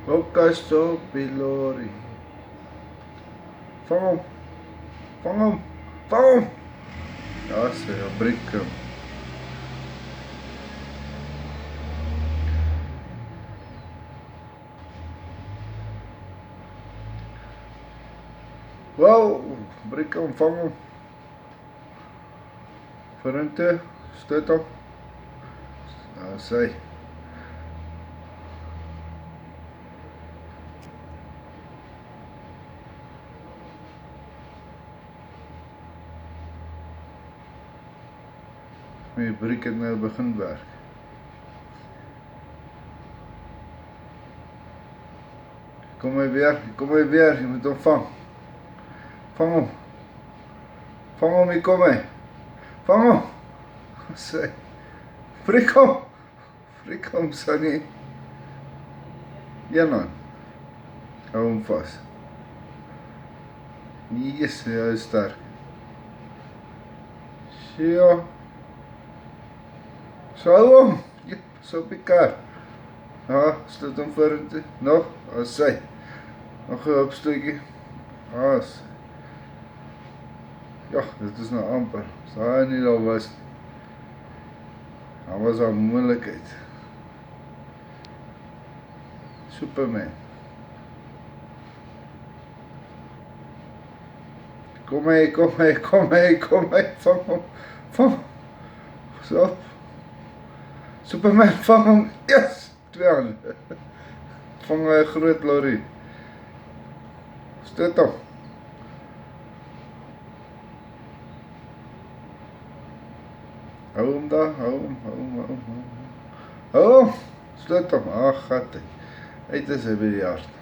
Ook stop die lorry. Vang hom. Vang hom. Vang hom. Daar sê hy, breek hom. Wow, breek hom, vang hom. Vorentoe, stoot hom. Daar sê hy. My breek het nou begin werk. Kom hy weer, jy moet hom vang. Vang hom. Vang hom, hier kom hy. Vang hom. Sê, breek hom. Breek hom, Sunny. Een man. Hou hom vas. Yes, hy is sterk. Ja. So hou hom. Jep, so op die kar. Ja, stoot hom vorentoe. Nog, as sy. Nog 'n opstootjie. As. Ja, dit is nou amper. As hy nie daar was. Daar was 'n moontlikheid. Superman. Kom hy, vang hom. Vang. So. Superman, vang hom. Yes! 2 hande. Vang 'n groot lorry. Stoot hom. Hou hom daar, hou hom. Stoot hom. Ag, gat hy. Uit is hy by die hart.